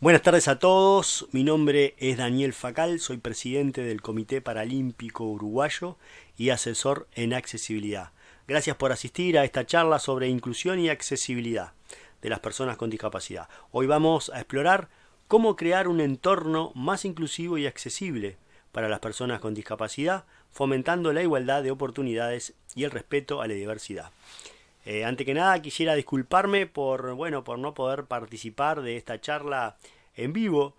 Buenas tardes a todos, mi nombre es Daniel Facal, soy presidente del Comité Paralímpico Uruguayo y asesor en accesibilidad. Gracias por asistir a esta charla sobre inclusión y accesibilidad de las personas con discapacidad. Hoy vamos a explorar cómo crear un entorno más inclusivo y accesible para las personas con discapacidad, fomentando la igualdad de oportunidades y el respeto a la diversidad. Antes que nada quisiera disculparme por no poder participar de esta charla en vivo,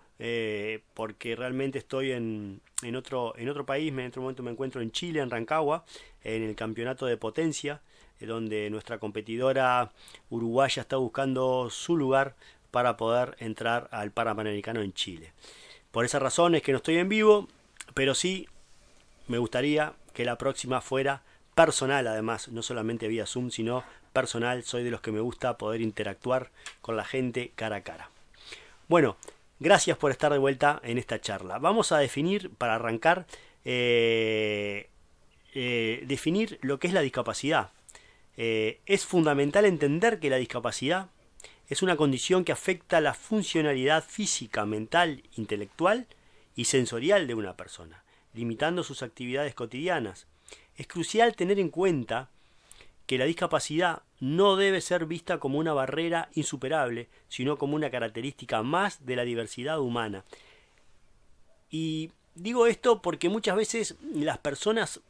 porque realmente estoy en otro país. En este momento me encuentro en Chile, en Rancagua, en el campeonato de potencia, donde nuestra competidora uruguaya está buscando su lugar para poder entrar al Panamericano en Chile. Por esa razón es que no estoy en vivo, pero sí me gustaría que la próxima fuera personal, además, no solamente vía Zoom, sino personal. Soy de los que me gusta poder interactuar con la gente cara a cara. Bueno, gracias por estar de vuelta en esta charla. Vamos a definir, para arrancar, definir lo que es la discapacidad. Es fundamental entender que la discapacidad es una condición que afecta la funcionalidad física, mental, intelectual y sensorial de una persona, limitando sus actividades cotidianas. Es crucial tener en cuenta que la discapacidad no debe ser vista como una barrera insuperable, sino como una característica más de la diversidad humana. Y digo esto porque muchas veces las personas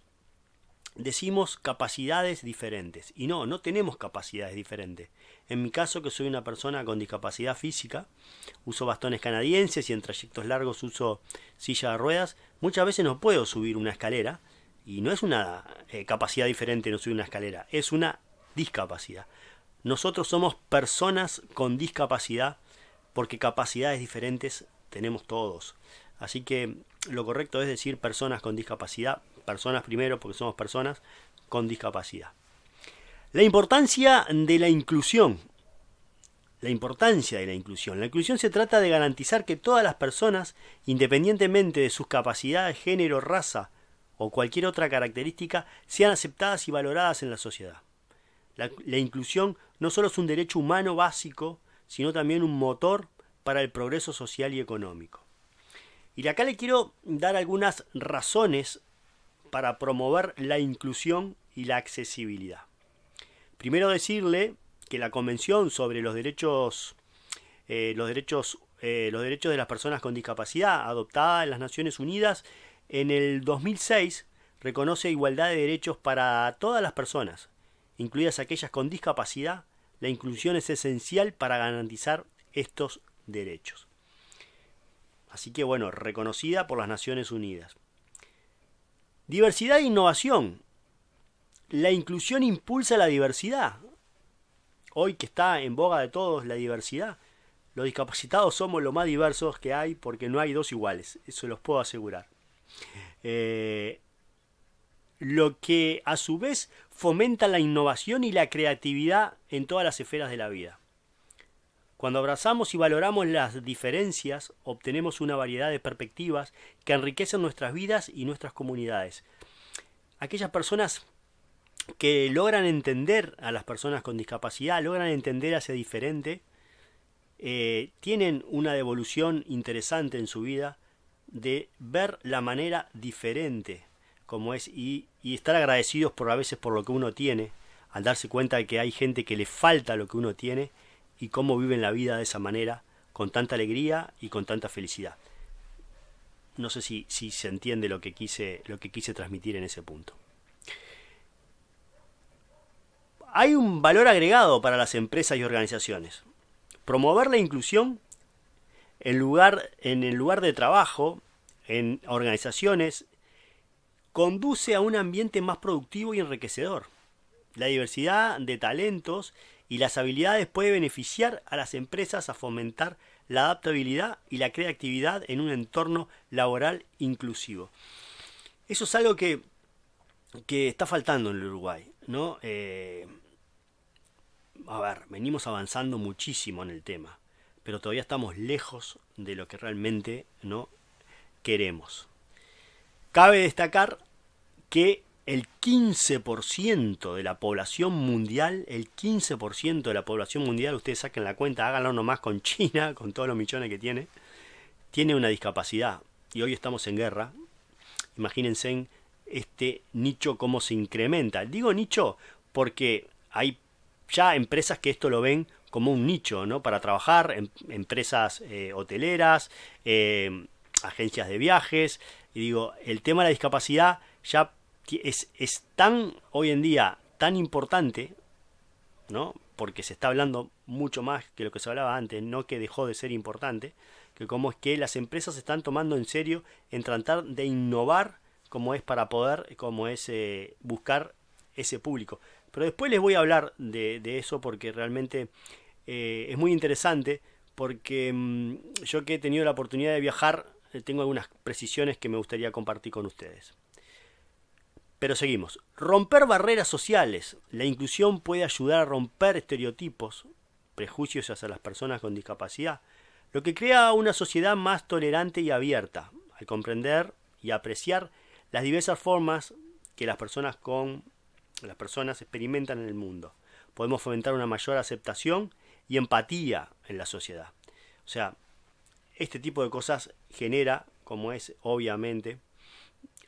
decimos capacidades diferentes, y no tenemos capacidades diferentes. En mi caso, que soy una persona con discapacidad física, uso bastones canadienses y en trayectos largos uso silla de ruedas, muchas veces no puedo subir una escalera. Y no es una capacidad diferente no subir una escalera, es una discapacidad. Nosotros somos personas con discapacidad porque capacidades diferentes tenemos todos. Así que lo correcto es decir personas con discapacidad, personas primero porque somos personas con discapacidad. La importancia de la inclusión. La importancia de la inclusión. La inclusión se trata de garantizar que todas las personas, independientemente de sus capacidades, género, raza, o cualquier otra característica, sean aceptadas y valoradas en la sociedad. La inclusión no solo es un derecho humano básico, sino también un motor para el progreso social y económico. Y acá le quiero dar algunas razones para promover la inclusión y la accesibilidad. Primero decirle que la Convención sobre los derechos de las personas con discapacidad, adoptada en las Naciones Unidas en el 2006, reconoce igualdad de derechos para todas las personas, incluidas aquellas con discapacidad. La inclusión es esencial para garantizar estos derechos. Así que reconocida por las Naciones Unidas. Diversidad e innovación. La inclusión impulsa la diversidad. Hoy que está en boga de todos la diversidad, los discapacitados somos lo más diversos que hay porque no hay dos iguales, eso los puedo asegurar. Lo que a su vez fomenta la innovación y la creatividad en todas las esferas de la vida. Cuando abrazamos y valoramos las diferencias, obtenemos una variedad de perspectivas que enriquecen nuestras vidas y nuestras comunidades. Aquellas personas que logran entender a las personas con discapacidad, logran entender a ese diferente, tienen una devolución interesante en su vida de ver la manera diferente como es y estar agradecidos a veces por lo que uno tiene, al darse cuenta de que hay gente que le falta lo que uno tiene y cómo viven la vida de esa manera, con tanta alegría y con tanta felicidad. No sé si se entiende lo que quise transmitir en ese punto. Hay un valor agregado para las empresas y organizaciones. Promover la inclusión en el lugar de trabajo, en organizaciones, conduce a un ambiente más productivo y enriquecedor. La diversidad de talentos y las habilidades puede beneficiar a las empresas a fomentar la adaptabilidad y la creatividad en un entorno laboral inclusivo. Eso es algo que está faltando en el Uruguay, ¿no? Venimos avanzando muchísimo en el tema, pero todavía estamos lejos de lo que realmente no queremos. Cabe destacar que el 15% de la población mundial, ustedes saquen la cuenta, háganlo nomás con China, con todos los millones que tiene una discapacidad. Y hoy estamos en guerra. Imagínense en este nicho cómo se incrementa. Digo nicho porque hay ya empresas que esto lo ven como un nicho, ¿no? Para trabajar, empresas hoteleras, agencias de viajes. Y digo, el tema de la discapacidad ya es tan, hoy en día, tan importante, ¿no? Porque se está hablando mucho más que lo que se hablaba antes, no que dejó de ser importante, que como es que las empresas se están tomando en serio en tratar de innovar como es para poder, como es buscar ese público. Pero después les voy a hablar de eso porque realmente es muy interesante, porque yo que he tenido la oportunidad de viajar, tengo algunas precisiones que me gustaría compartir con ustedes. Pero seguimos. Romper barreras sociales. La inclusión puede ayudar a romper estereotipos, prejuicios hacia las personas con discapacidad, lo que crea una sociedad más tolerante y abierta, al comprender y apreciar las diversas formas que las personas experimentan en el mundo. Podemos fomentar una mayor aceptación y empatía en la sociedad. O sea, este tipo de cosas genera, como es obviamente,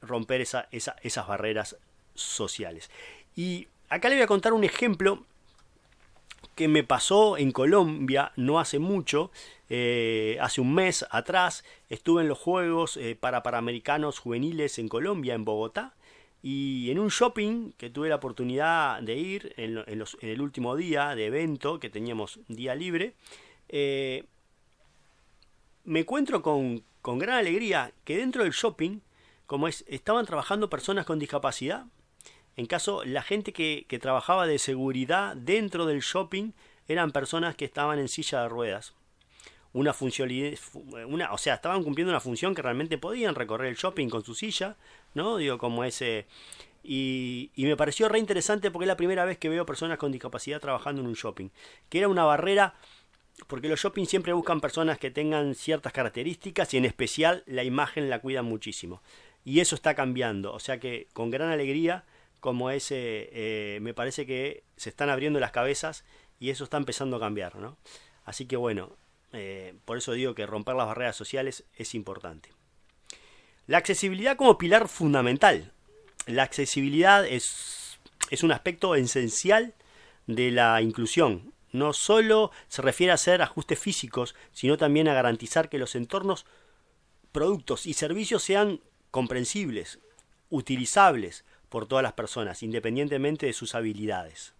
romper esas barreras sociales. Y acá le voy a contar un ejemplo que me pasó en Colombia no hace mucho. Hace un mes atrás estuve en los Juegos Panamericanos Juveniles en Colombia, en Bogotá, y en un shopping que tuve la oportunidad de ir en el último día de evento, que teníamos día libre, me encuentro con gran alegría que dentro del shopping, como estaban trabajando personas con discapacidad. En caso, la gente que trabajaba de seguridad dentro del shopping eran personas que estaban en silla de ruedas. O sea, estaban cumpliendo una función que realmente podían recorrer el shopping con su silla, ¿no? Digo, como ese. Y me pareció re interesante porque es la primera vez que veo personas con discapacidad trabajando en un shopping. Que era una barrera, porque los shopping siempre buscan personas que tengan ciertas características y en especial la imagen la cuidan muchísimo. Y eso está cambiando. O sea que con gran alegría, como me parece que se están abriendo las cabezas y eso está empezando a cambiar, ¿no? Así que bueno, por eso digo que romper las barreras sociales es importante. La accesibilidad como pilar fundamental. La accesibilidad es un aspecto esencial de la inclusión. No solo se refiere a hacer ajustes físicos, sino también a garantizar que los entornos, productos y servicios sean comprensibles, utilizables por todas las personas, independientemente de sus habilidades.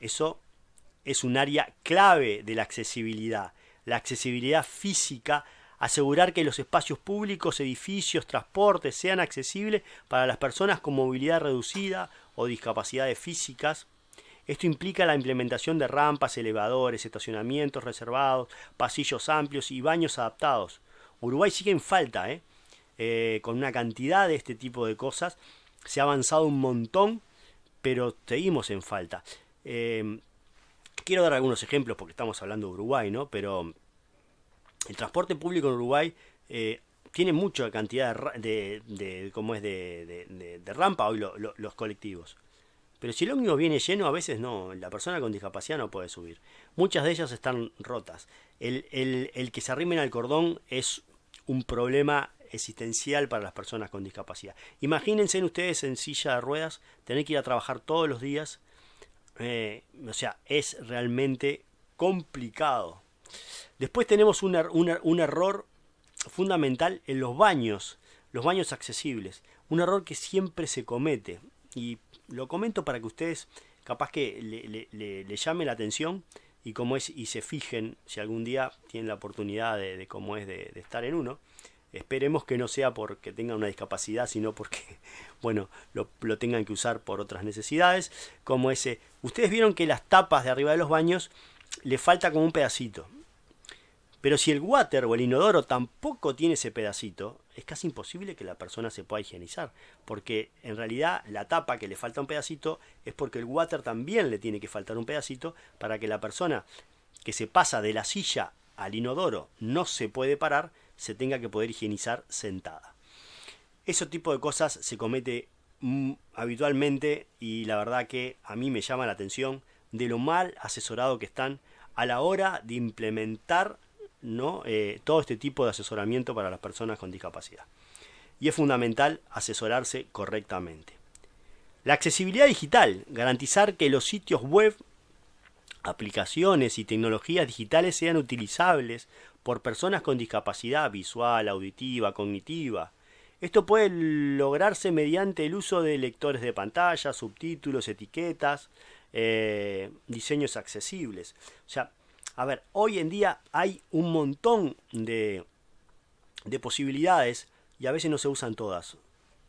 Eso es un área clave de la accesibilidad. La accesibilidad física, asegurar que los espacios públicos, edificios, transportes sean accesibles para las personas con movilidad reducida o discapacidades físicas. Esto implica la implementación de rampas, elevadores, estacionamientos reservados, pasillos amplios y baños adaptados. Uruguay sigue en falta, con una cantidad de este tipo de cosas. Se ha avanzado un montón, pero seguimos en falta. Quiero dar algunos ejemplos porque estamos hablando de Uruguay, ¿no? Pero el transporte público en Uruguay tiene mucha cantidad de rampa hoy los colectivos. Pero si el ómnibus viene lleno, a veces no, la persona con discapacidad no puede subir. Muchas de ellas están rotas. El que se arrimen al cordón es un problema existencial para las personas con discapacidad. Imagínense ustedes en silla de ruedas, tener que ir a trabajar todos los días. O sea, es realmente complicado. Después tenemos un error fundamental en los baños accesibles. Un error que siempre se comete. Y lo comento para que ustedes capaz que le llame la atención y se fijen si algún día tienen la oportunidad de estar en uno. Esperemos que no sea porque tengan una discapacidad, sino porque, bueno, lo tengan que usar por otras necesidades. Ustedes vieron que las tapas de arriba de los baños le falta como un pedacito. Pero si el water o el inodoro tampoco tiene ese pedacito, es casi imposible que la persona se pueda higienizar. Porque en realidad la tapa que le falta un pedacito es porque el water también le tiene que faltar un pedacito para que la persona que se pasa de la silla al inodoro no se puede parar, se tenga que poder higienizar sentada. Ese tipo de cosas se comete habitualmente, y la verdad que a mí me llama la atención, de lo mal asesorado que están a la hora de implementar, ¿no? Todo este tipo de asesoramiento para las personas con discapacidad. Y es fundamental asesorarse correctamente. La accesibilidad digital, garantizar que los sitios web, aplicaciones y tecnologías digitales sean utilizables por personas con discapacidad visual, auditiva, cognitiva. Esto puede lograrse mediante el uso de lectores de pantalla, subtítulos, etiquetas, diseños accesibles. O sea, a ver, hoy en día hay un montón de posibilidades y a veces no se usan todas,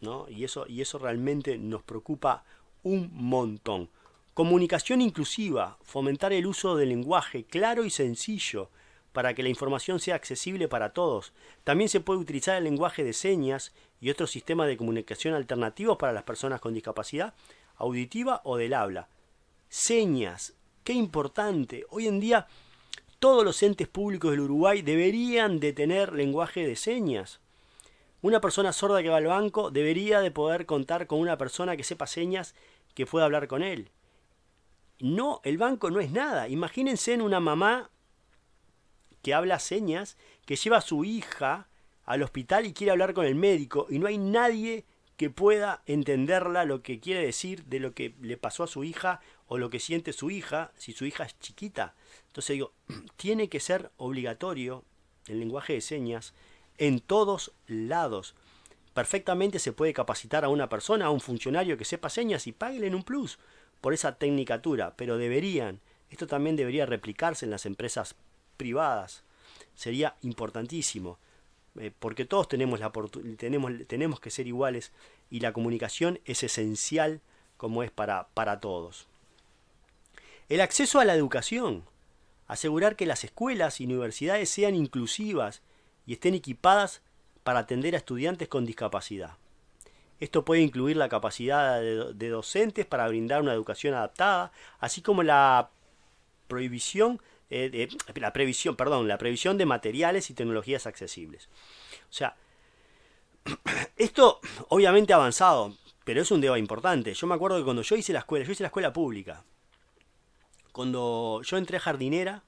¿no? Y eso realmente nos preocupa un montón. Comunicación inclusiva, fomentar el uso del lenguaje claro y sencillo para que la información sea accesible para todos. También se puede utilizar el lenguaje de señas y otros sistemas de comunicación alternativos para las personas con discapacidad auditiva o del habla. Señas, qué importante. Hoy en día todos los entes públicos del Uruguay deberían de tener lenguaje de señas. Una persona sorda que va al banco debería de poder contar con una persona que sepa señas que pueda hablar con él. No, el banco no es nada. Imagínense en una mamá que habla señas, que lleva a su hija al hospital y quiere hablar con el médico y no hay nadie que pueda entenderla lo que quiere decir de lo que le pasó a su hija o lo que siente su hija, si su hija es chiquita. Entonces digo, tiene que ser obligatorio el lenguaje de señas en todos lados. Perfectamente se puede capacitar a una persona, a un funcionario que sepa señas y páguenle en un plus por esa tecnicatura, pero esto también debería replicarse en las empresas privadas. Sería importantísimo, porque todos tenemos que ser iguales y la comunicación es esencial como es para todos. El acceso a la educación, asegurar que las escuelas y universidades sean inclusivas y estén equipadas para atender a estudiantes con discapacidad. Esto puede incluir la capacidad de docentes para brindar una educación adaptada, así como la previsión de materiales y tecnologías accesibles. O sea, esto obviamente ha avanzado, pero es un debate importante. Yo me acuerdo que cuando yo hice la escuela pública. Cuando yo entré a jardinera,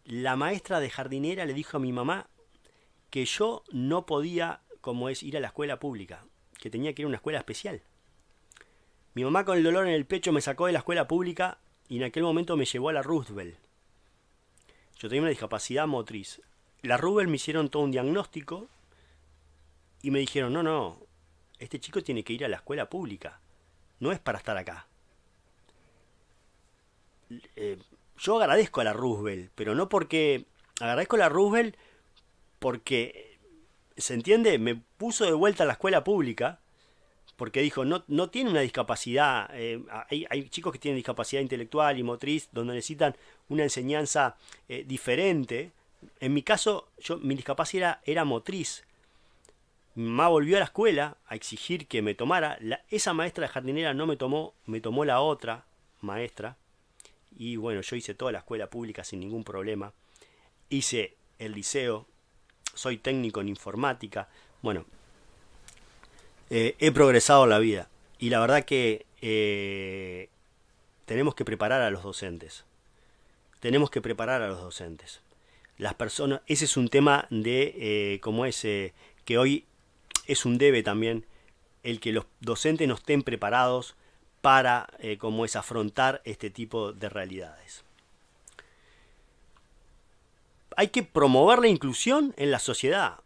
la maestra de jardinera le dijo a mi mamá que yo no podía, ir a la escuela pública, que tenía que ir a una escuela especial. Mi mamá con el dolor en el pecho me sacó de la escuela pública y en aquel momento me llevó a la Roosevelt. Yo tenía una discapacidad motriz. La Roosevelt me hicieron todo un diagnóstico y me dijeron, no, este chico tiene que ir a la escuela pública, no es para estar acá. Yo agradezco a la Roosevelt, pero no porque... Agradezco a la Roosevelt porque, ¿se entiende? Me puso de vuelta a la escuela pública porque dijo, no tiene una discapacidad, hay chicos que tienen discapacidad intelectual y motriz donde necesitan una enseñanza diferente. En mi caso, mi discapacidad era motriz. Mi mamá volvió a la escuela a exigir que me tomara. Esa maestra de jardinera no me tomó, me tomó la otra maestra. Y bueno, yo hice toda la escuela pública sin ningún problema. Hice el liceo, soy técnico en informática. Bueno, he progresado en la vida. Y la verdad que tenemos que preparar a los docentes. Las personas, ese es un tema de, que hoy es un debe también, el que los docentes no estén preparados para afrontar este tipo de realidades. Hay que promover la inclusión en la sociedad.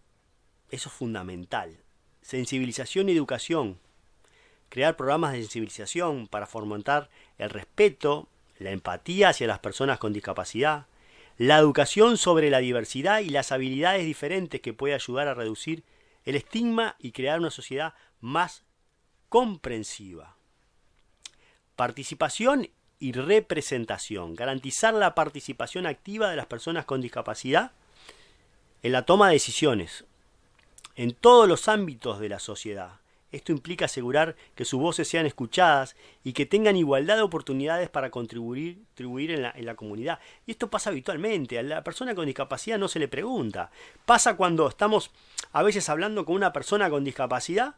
Eso es fundamental. Sensibilización y educación. Crear programas de sensibilización para fomentar el respeto, la empatía hacia las personas con discapacidad, la educación sobre la diversidad y las habilidades diferentes que puede ayudar a reducir el estigma y crear una sociedad más comprensiva. Participación y representación. Garantizar la participación activa de las personas con discapacidad en la toma de decisiones en todos los ámbitos de la sociedad. Esto implica asegurar que sus voces sean escuchadas y que tengan igualdad de oportunidades para contribuir en la comunidad. Y esto pasa habitualmente. A la persona con discapacidad no se le pregunta. Pasa cuando estamos a veces hablando con una persona con discapacidad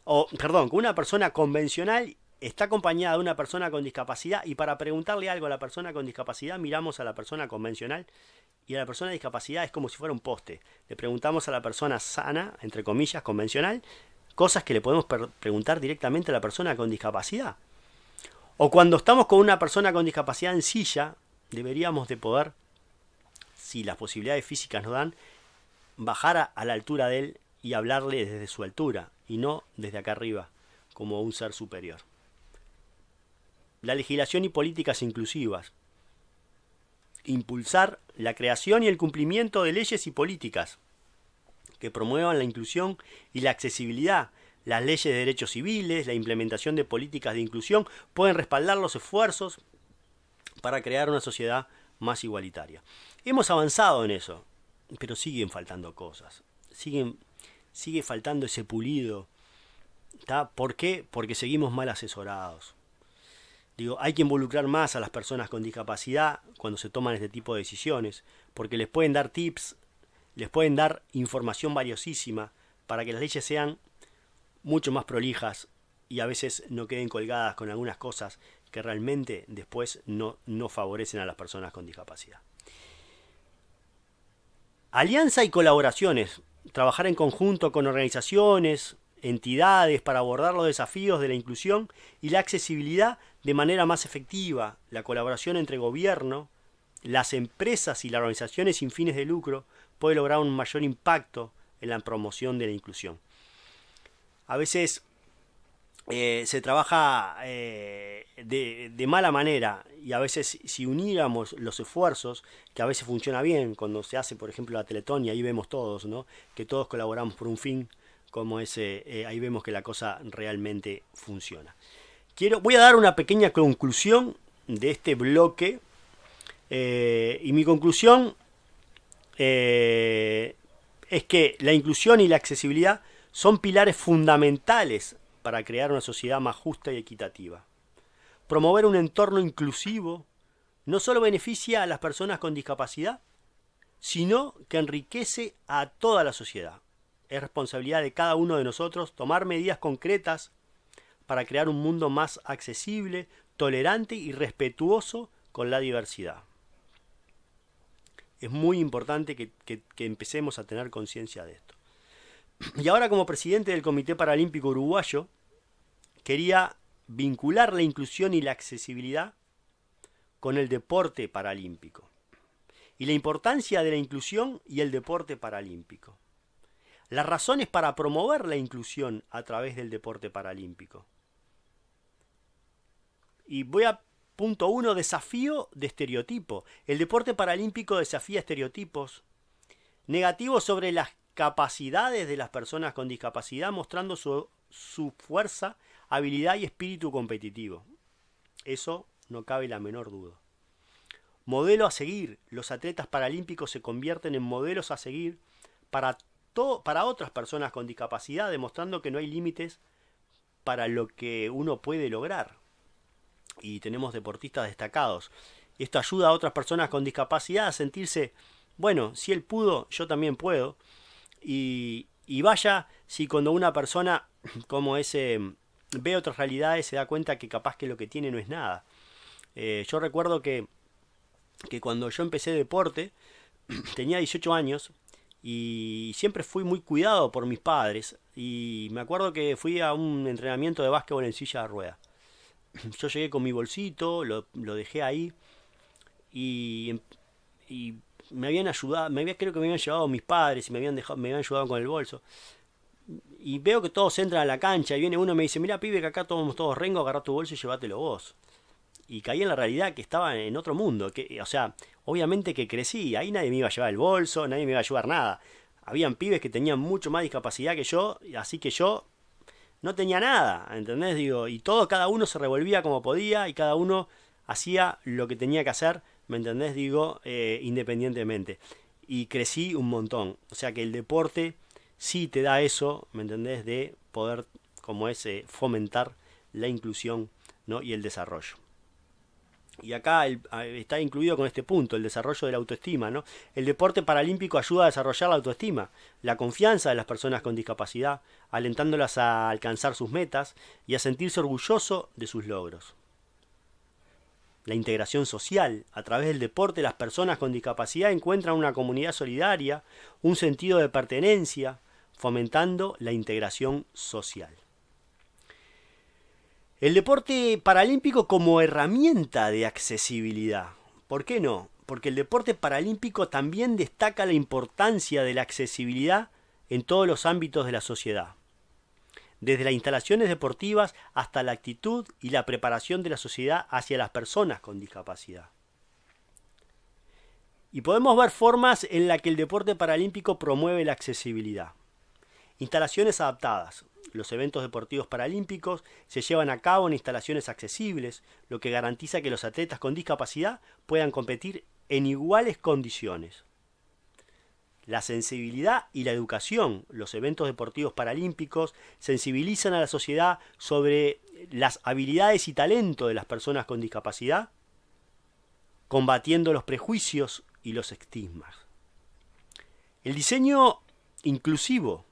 que una persona convencional está acompañada de una persona con discapacidad y para preguntarle algo a la persona con discapacidad miramos a la persona convencional y a la persona de discapacidad es como si fuera un poste. Le preguntamos a la persona sana, entre comillas, convencional, cosas que le podemos preguntar directamente a la persona con discapacidad. O cuando estamos con una persona con discapacidad en silla, deberíamos de poder, si las posibilidades físicas nos dan, bajar a la altura de él y hablarle desde su altura y no desde acá arriba, como un ser superior. La legislación y políticas inclusivas. Impulsar la creación y el cumplimiento de leyes y políticas que promuevan la inclusión y la accesibilidad. Las leyes de derechos civiles, la implementación de políticas de inclusión pueden respaldar los esfuerzos para crear una sociedad más igualitaria. Hemos avanzado en eso, pero siguen faltando cosas. Sigue faltando ese pulido. ¿Tá? ¿Por qué? Porque seguimos mal asesorados. Hay que involucrar más a las personas con discapacidad cuando se toman este tipo de decisiones, porque les pueden dar tips, les pueden dar información valiosísima para que las leyes sean mucho más prolijas y a veces no queden colgadas con algunas cosas que realmente después no favorecen a las personas con discapacidad. Alianza y colaboraciones. Trabajar en conjunto con organizaciones, entidades para abordar los desafíos de la inclusión y la accesibilidad de manera más efectiva. La colaboración entre gobierno, las empresas y las organizaciones sin fines de lucro puede lograr un mayor impacto en la promoción de la inclusión. A veces se trabaja de mala manera y a veces si uniéramos los esfuerzos, que a veces funciona bien cuando se hace por ejemplo la Teletón y ahí vemos todos, ¿no? Que todos colaboramos por un fin como ese, ahí vemos que la cosa realmente funciona. Voy a dar una pequeña conclusión de este bloque y mi conclusión es que la inclusión y la accesibilidad son pilares fundamentales para crear una sociedad más justa y equitativa. Promover un entorno inclusivo no solo beneficia a las personas con discapacidad, sino que enriquece a toda la sociedad. Es responsabilidad de cada uno de nosotros tomar medidas concretas para crear un mundo más accesible, tolerante y respetuoso con la diversidad. Es muy importante que empecemos a tener conciencia de esto. Y ahora, como presidente del Comité Paralímpico Uruguayo, quería vincular la inclusión y la accesibilidad con el deporte paralímpico y la importancia de la inclusión y el deporte paralímpico. Las razones para promover la inclusión a través del deporte paralímpico. Y voy a punto 1, desafío de estereotipo. El deporte paralímpico desafía estereotipos negativos sobre las capacidades de las personas con discapacidad, mostrando su fuerza, habilidad y espíritu competitivo. Eso no cabe la menor duda. Modelo a seguir. Los atletas paralímpicos se convierten en modelos a seguir para otras personas con discapacidad, demostrando que no hay límites para lo que uno puede lograr. Y tenemos deportistas destacados. Esto ayuda a otras personas con discapacidad a sentirse, bueno, si él pudo, yo también puedo. Y vaya si cuando una persona como ese ve otras realidades se da cuenta que capaz que lo que tiene no es nada. Yo recuerdo que cuando yo empecé deporte tenía 18 años y siempre fui muy cuidado por mis padres y me acuerdo que fui a un entrenamiento de básquetbol en silla de ruedas. Yo llegué con mi bolsito, lo dejé ahí y me habían ayudado, creo que me habían llevado mis padres y me habían ayudado con el bolso. Y veo que todos entran a la cancha y viene uno y me dice, mira pibe que acá todos rengo, agarrá tu bolso y llévatelo vos. Y caí en la realidad que estaba en otro mundo, o sea, obviamente que crecí, ahí nadie me iba a llevar el bolso, nadie me iba a ayudar nada. Habían pibes que tenían mucho más discapacidad que yo, así que yo no tenía nada, ¿entendés? Y todo, cada uno se revolvía como podía y cada uno hacía lo que tenía que hacer, ¿me entendés? Independientemente. Y crecí un montón. O sea que el deporte sí te da eso, ¿me entendés? De poder, como fomentar la inclusión, ¿no? Y el desarrollo. y acá está incluido con este punto, el desarrollo de la autoestima, ¿no? El deporte paralímpico ayuda a desarrollar la autoestima, la confianza de las personas con discapacidad, alentándolas a alcanzar sus metas y a sentirse orgulloso de sus logros. La integración social. A través del deporte, las personas con discapacidad encuentran una comunidad solidaria, un sentido de pertenencia, fomentando la integración social. El deporte paralímpico como herramienta de accesibilidad. ¿Por qué no? Porque el deporte paralímpico también destaca la importancia de la accesibilidad en todos los ámbitos de la sociedad. Desde las instalaciones deportivas hasta la actitud y la preparación de la sociedad hacia las personas con discapacidad. Y podemos ver formas en las que el deporte paralímpico promueve la accesibilidad. Instalaciones adaptadas. Los eventos deportivos paralímpicos se llevan a cabo en instalaciones accesibles, lo que garantiza que los atletas con discapacidad puedan competir en iguales condiciones. La sensibilidad y la educación. Los eventos deportivos paralímpicos sensibilizan a la sociedad sobre las habilidades y talento de las personas con discapacidad, combatiendo los prejuicios y los estigmas. El diseño inclusivo.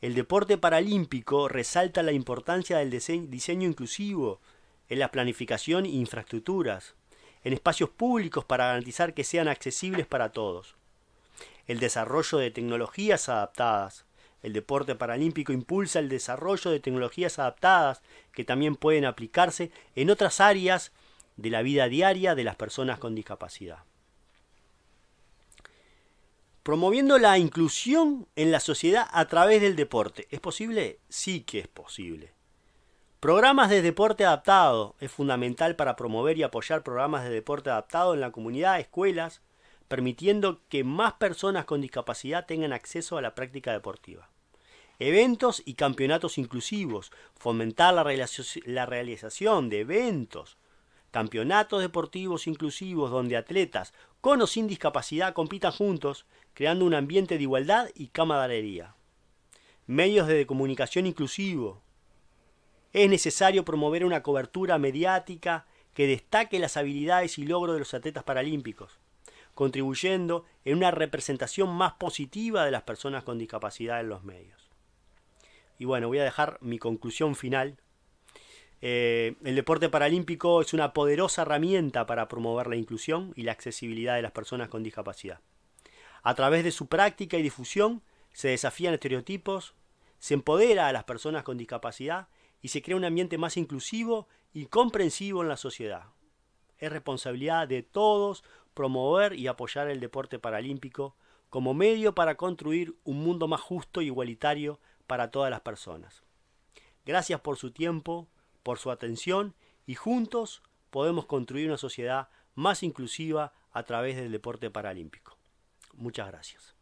El deporte paralímpico resalta la importancia del diseño inclusivo en la planificación e infraestructuras, en espacios públicos para garantizar que sean accesibles para todos. El desarrollo de tecnologías adaptadas. El deporte paralímpico impulsa el desarrollo de tecnologías adaptadas que también pueden aplicarse en otras áreas de la vida diaria de las personas con discapacidad. Promoviendo la inclusión en la sociedad a través del deporte. ¿Es posible? Sí que es posible. Programas de deporte adaptado. Es fundamental para promover y apoyar programas de deporte adaptado en la comunidad, escuelas, permitiendo que más personas con discapacidad tengan acceso a la práctica deportiva. Eventos y campeonatos inclusivos. Fomentar la realización de eventos, campeonatos deportivos inclusivos donde atletas con o sin discapacidad compitan juntos, creando un ambiente de igualdad y camaradería. Medios de comunicación inclusivo. Es necesario promover una cobertura mediática que destaque las habilidades y logros de los atletas paralímpicos, contribuyendo en una representación más positiva de las personas con discapacidad en los medios. Y bueno, voy a dejar mi conclusión final. El deporte paralímpico es una poderosa herramienta para promover la inclusión y la accesibilidad de las personas con discapacidad. A través de su práctica y difusión se desafían estereotipos, se empodera a las personas con discapacidad y se crea un ambiente más inclusivo y comprensivo en la sociedad. Es responsabilidad de todos promover y apoyar el deporte paralímpico como medio para construir un mundo más justo y igualitario para todas las personas. Gracias por su tiempo, por su atención y juntos podemos construir una sociedad más inclusiva a través del deporte paralímpico. Muchas gracias.